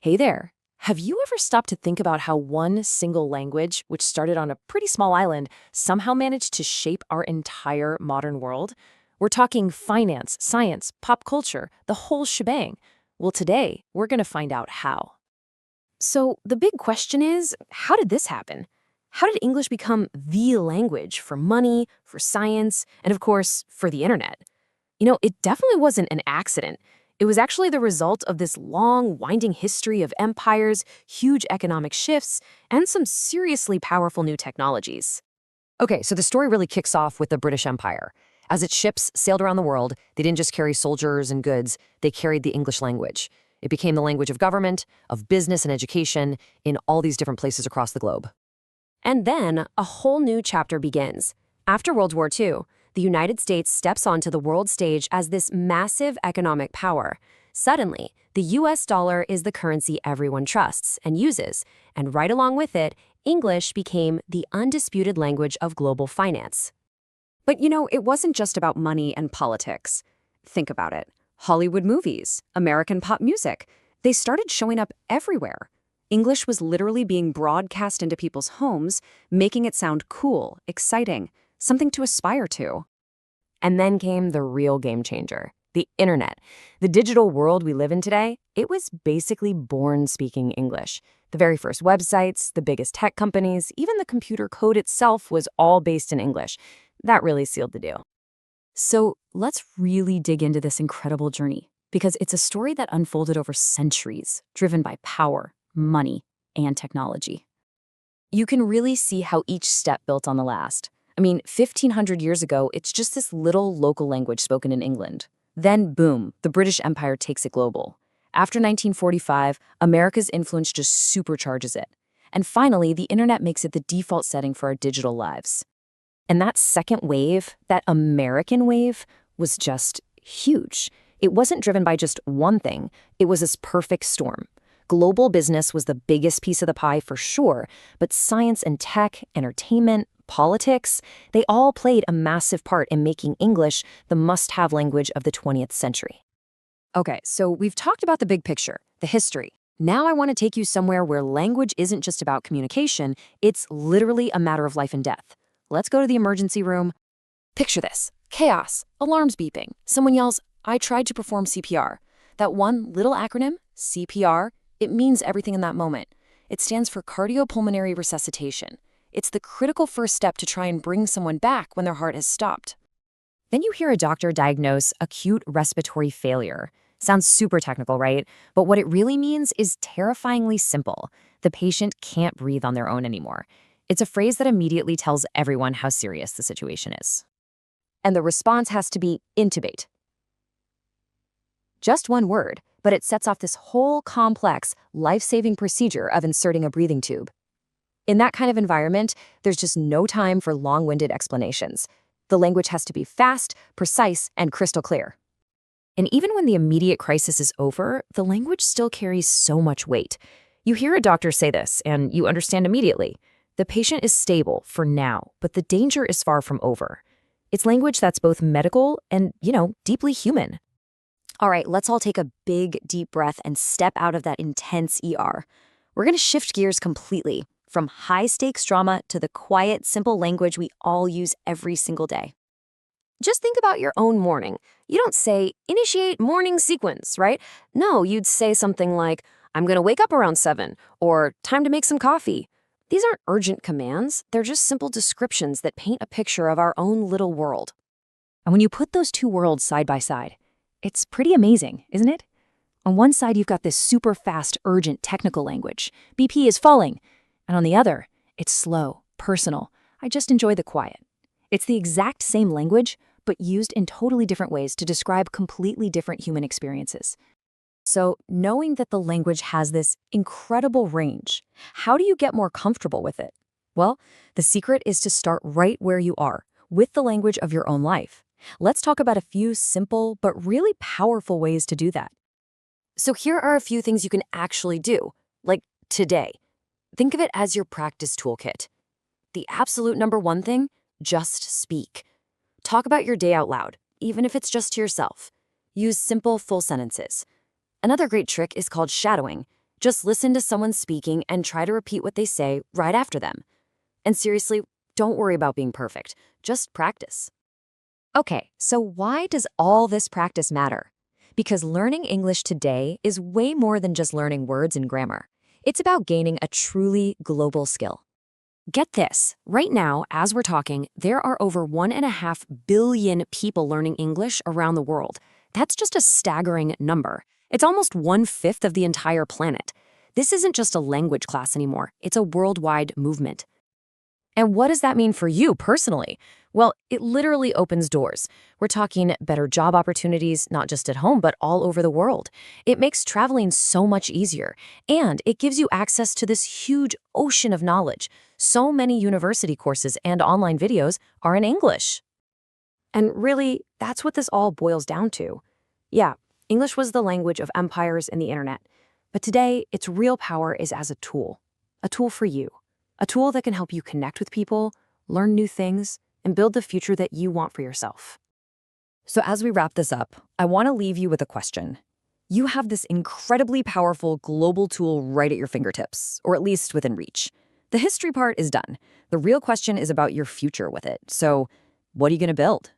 Hey there. Have you ever stopped to think about how one single language, which started on a pretty small island, somehow managed to shape our entire modern world? We're talking finance, science, pop culture, the whole shebang. Well, today, we're going to find out how. So, the big question is, how did this happen? How did English become the language for money, for science, and of course, for the internet? It definitely wasn't an accident. It was actually the result of this long, winding history of empires, huge economic shifts, and some seriously powerful new technologies. Okay, so the story really kicks off with the British Empire. As its ships sailed around the world, they didn't just carry soldiers and goods, they carried the English language. It became the language of government, of business and education, in all these different places across the globe. And then a whole new chapter begins. After World War II, the United States steps onto the world stage as this massive economic power. Suddenly, the US dollar is the currency everyone trusts and uses, and right along with it, English became the undisputed language of global finance. But it wasn't just about money and politics. Think about it. Hollywood movies, American pop music, they started showing up everywhere. English was literally being broadcast into people's homes, making it sound cool, exciting, something to aspire to. And then came the real game changer, the internet. The digital world we live in today, it was basically born speaking English. The very first websites, the biggest tech companies, even the computer code itself was all based in English. That really sealed the deal. So let's really dig into this incredible journey, because it's a story that unfolded over centuries, driven by power, money, and technology. You can really see how each step built on the last. 1,500 years ago, it's just this little local language spoken in England. Then, boom, the British Empire takes it global. After 1945, America's influence just supercharges it. And finally, the internet makes it the default setting for our digital lives. And that second wave, that American wave, was just huge. It wasn't driven by just one thing. It was this perfect storm. Global business was the biggest piece of the pie for sure, but science and tech, entertainment, politics, they all played a massive part in making English the must-have language of the 20th century. Okay, so we've talked about the big picture, the history. Now I want to take you somewhere where language isn't just about communication, it's literally a matter of life and death. Let's go to the emergency room. Picture this: chaos, alarms beeping. Someone yells, "I tried to perform CPR." That one little acronym, CPR, it means everything in that moment. It stands for cardiopulmonary resuscitation. It's the critical first step to try and bring someone back when their heart has stopped. Then you hear a doctor diagnose acute respiratory failure. Sounds super technical, right? But what it really means is terrifyingly simple. The patient can't breathe on their own anymore. It's a phrase that immediately tells everyone how serious the situation is. And the response has to be intubate. Just one word, but it sets off this whole complex, life-saving procedure of inserting a breathing tube. In that kind of environment, there's just no time for long-winded explanations. The language has to be fast, precise, and crystal clear. And even when the immediate crisis is over, the language still carries so much weight. You hear a doctor say this, and you understand immediately. The patient is stable for now, but the danger is far from over. It's language that's both medical and, deeply human. All right, let's all take a big, deep breath and step out of that intense ER. We're going to shift gears completely, from high-stakes drama to the quiet, simple language we all use every single day. Just think about your own morning. You don't say, "Initiate morning sequence," right? No, you'd say something like, "I'm going to wake up around 7," or "Time to make some coffee." These aren't urgent commands. They're just simple descriptions that paint a picture of our own little world. And when you put those two worlds side by side, it's pretty amazing, isn't it? On one side, you've got this super fast, urgent technical language. BP is falling. And on the other, it's slow, personal. I just enjoy the quiet. It's the exact same language, but used in totally different ways to describe completely different human experiences. So, knowing that the language has this incredible range, how do you get more comfortable with it? Well, the secret is to start right where you are, with the language of your own life. Let's talk about a few simple but really powerful ways to do that. So here are a few things you can actually do, like today. Think of it as your practice toolkit. The absolute number one thing, just speak. Talk about your day out loud, even if it's just to yourself. Use simple, full sentences. Another great trick is called shadowing. Just listen to someone speaking and try to repeat what they say right after them. And seriously, don't worry about being perfect. Just practice. Okay, so why does all this practice matter? Because learning English today is way more than just learning words and grammar. It's about gaining a truly global skill. Get this, right now, as we're talking, there are over 1.5 billion people learning English around the world. That's just a staggering number. It's almost 1/5 of the entire planet. This isn't just a language class anymore. It's a worldwide movement. And what does that mean for you personally? Well, it literally opens doors. We're talking better job opportunities, not just at home, but all over the world. It makes traveling so much easier, and it gives you access to this huge ocean of knowledge. So many university courses and online videos are in English. And really, that's what this all boils down to. Yeah, English was the language of empires and the internet. But today, its real power is as a tool for you. A tool that can help you connect with people, learn new things, and build the future that you want for yourself. So as we wrap this up, I want to leave you with a question. You have this incredibly powerful global tool right at your fingertips, or at least within reach. The history part is done. The real question is about your future with it. So what are you going to build?